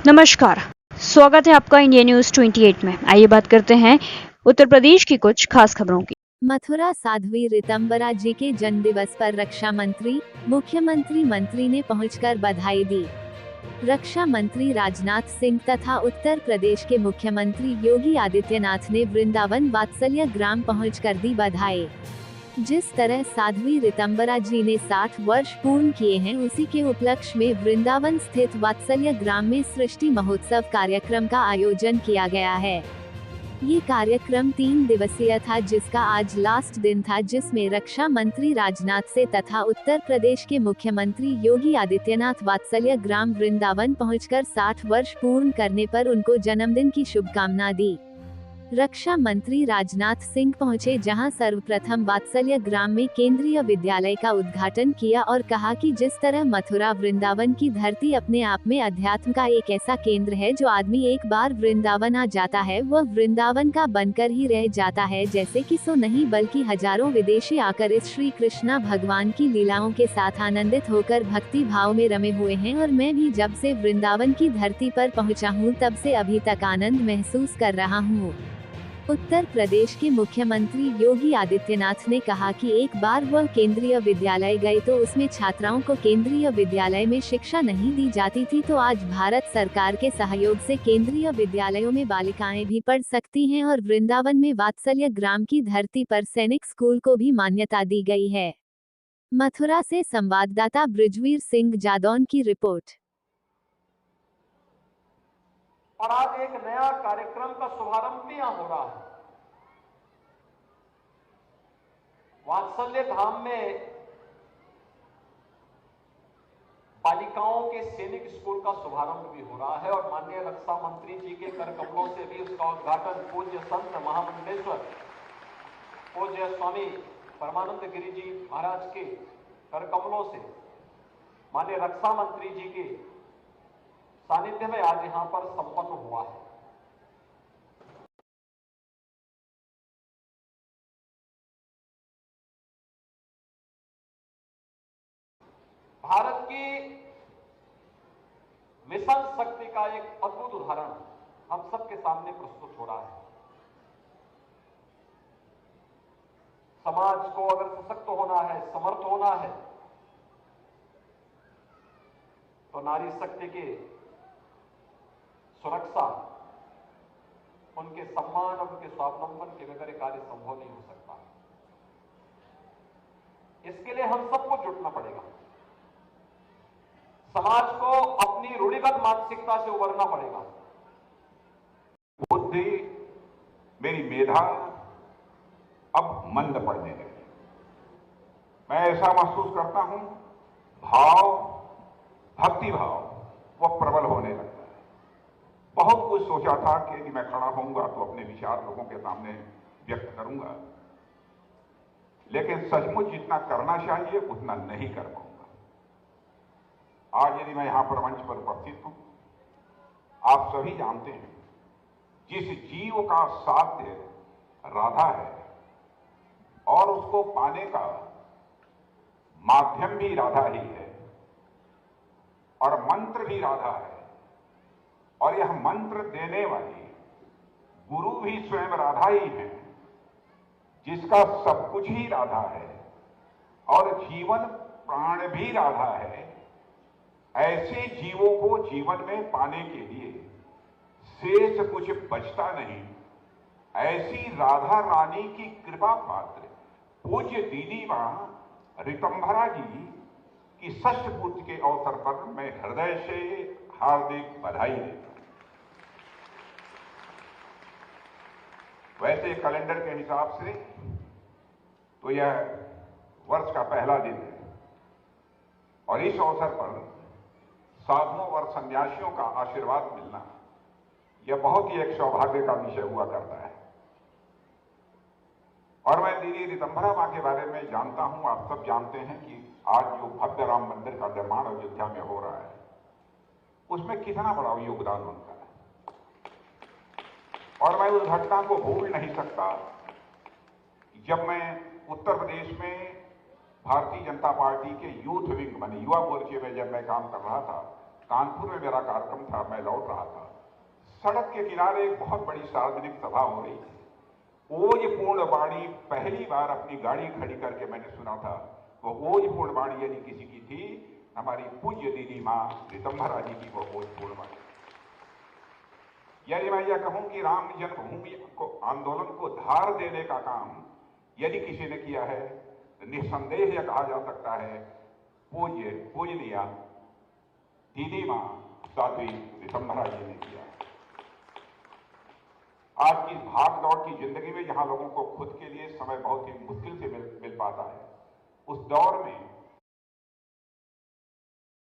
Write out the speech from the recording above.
नमस्कार। स्वागत है आपका इंडिया न्यूज 28 में। आइए बात करते हैं उत्तर प्रदेश की कुछ खास खबरों की। मथुरा साध्वी ऋतंबरा जी के जन्म दिवस पर रक्षा मंत्री, मुख्यमंत्री मंत्री ने पहुंचकर बधाई दी। रक्षा मंत्री राजनाथ सिंह तथा उत्तर प्रदेश के मुख्यमंत्री योगी आदित्यनाथ ने वृंदावन वात्सल्य ग्राम पहुंचकर दी बधाई। जिस तरह साध्वी ऋतंबरा जी ने 60 वर्ष पूर्ण किए हैं, उसी के उपलक्ष्य में वृंदावन स्थित वात्सल्य ग्राम में सृष्टि महोत्सव कार्यक्रम का आयोजन किया गया है। ये कार्यक्रम 3 दिवसीय था, जिसका आज लास्ट दिन था, जिसमें रक्षा मंत्री राजनाथ से तथा उत्तर प्रदेश के मुख्यमंत्री योगी आदित्यनाथ वात्सल्य ग्राम वृंदावन पहुंचकर 60 वर्ष पूर्ण करने पर उनको जन्मदिन की शुभकामना दी। रक्षा मंत्री राजनाथ सिंह पहुंचे, जहां सर्वप्रथम वात्सल्य ग्राम में केंद्रीय विद्यालय का उद्घाटन किया और कहा कि जिस तरह मथुरा वृंदावन की धरती अपने आप में अध्यात्म का एक ऐसा केंद्र है, जो आदमी एक बार वृंदावन आ जाता है वह वृंदावन का बनकर ही रह जाता है। जैसे कि सो नहीं बल्कि हजारों विदेशी आकर इस श्री कृष्णा भगवान की लीलाओं के साथ आनंदित होकर भक्ति भाव में रमे हुए हैं, और मैं भी जब से वृंदावन की धरती पर पहुंचा हूं तब से अभी तक आनंद महसूस कर रहा हूं। उत्तर प्रदेश के मुख्यमंत्री योगी आदित्यनाथ ने कहा कि एक बार वह केंद्रीय विद्यालय गए तो उसमें छात्राओं को केंद्रीय विद्यालय में शिक्षा नहीं दी जाती थी, तो आज भारत सरकार के सहयोग से केंद्रीय विद्यालयों में बालिकाएं भी पढ़ सकती हैं, और वृंदावन में वात्सल्य ग्राम की धरती पर सैनिक स्कूल को भी मान्यता दी गई है। मथुरा से संवाददाता ब्रिजवीर सिंह जादौन की रिपोर्ट। और आज एक नया कार्यक्रम का शुभारंभ भी यहां हो रहा है। वात्सल्य धाम में बालिकाओं के सैनिक स्कूल का शुभारंभ भी हो रहा है, और माननीय रक्षा मंत्री जी के कर कमलों से भी उसका उद्घाटन पूज्य संत महामंडलेश्वर पूज्य स्वामी परमानंद गिरि जी महाराज के कर कमलों से माननीय रक्षा मंत्री जी के सानिध्य में आज यहां पर संपन्न हुआ है। भारत की मिशन शक्ति का एक अद्भुत उदाहरण हम सबके सामने प्रस्तुत हो रहा है। समाज को अगर सशक्त होना है, समर्थ होना है, तो नारी शक्ति की सुरक्षा, उनके सम्मान और उनके स्वावलंबन के बगैर कार्य संभव नहीं हो सकता। इसके लिए हम सबको जुटना पड़ेगा। समाज को अपनी रूढ़िगत मानसिकता से उबरना पड़ेगा। बुद्धि, मेरी मेधा अब मंद पड़ने लगी। मैं ऐसा महसूस करता हूं, भाव, भक्ति भाव वह प्रबल होने लगता है। बहुत कुछ सोचा था कि यदि मैं खड़ा होऊंगा तो अपने विचार लोगों के सामने व्यक्त करूंगा, लेकिन सचमुच जितना करना चाहिए उतना नहीं कर पाऊंगा। आज यदि मैं यहां पर मंच पर उपस्थित हूं, आप सभी जानते हैं जिस जीव का साध्य राधा है और उसको पाने का माध्यम भी राधा ही है और मंत्र भी राधा है, और यह मंत्र देने वाली गुरु भी स्वयं राधा ही है, जिसका सब कुछ ही राधा है और जीवन प्राण भी राधा है। ऐसे जीवों को जीवन में पाने के लिए शेष कुछ बचता नहीं। ऐसी राधा रानी की कृपा पात्र पूज्य दीदी मां ऋतंभरा जी की षष्ठ पूर्ति के अवसर पर मैं हृदय से हार्दिक बधाई देता हूं। वैसे कैलेंडर के हिसाब से तो यह वर्ष का पहला दिन है, और इस अवसर पर साधुओं और सन्यासियों का आशीर्वाद मिलना यह बहुत ही एक सौभाग्य का विषय हुआ करता है। और मैं दीदी ऋतंभरा मां के बारे में जानता हूं, आप सब जानते हैं कि आज जो भव्य राम मंदिर का निर्माण अयोध्या में हो रहा है, उसमें कितना बड़ा योगदान उनका है। और मैं उस घटना को भूल नहीं सकता जब मैं उत्तर प्रदेश में भारतीय जनता पार्टी के यूथ विंग माने युवा मोर्चे में जब मैं काम कर रहा था, कानपुर में मेरा कार्यक्रम था, मैं लौट रहा था, सड़क के किनारे एक बहुत बड़ी सार्वजनिक सभा हो रही थी। ओजपूर्ण वाणी पहली बार अपनी गाड़ी खड़ी करके मैंने सुना था। वो ओजपूर्ण वाणी यदि किसी की थी, हमारी पूज्य दीदी मां रितंभरा जी की वो ओजपूर्ण वाणी। यदि मैं यह कहूं कि राम जन्मभूमि को आंदोलन को धार देने का काम यदि किसी ने किया है, तो निस्संदेह यह कहा जा सकता है पूजनीय दीदी मां साध्वी रितंभरा जी ने किया। आज की भाग दौड़ की जिंदगी में जहां लोगों को खुद के लिए समय बहुत ही मुश्किल से मिल पाता है, उस दौर में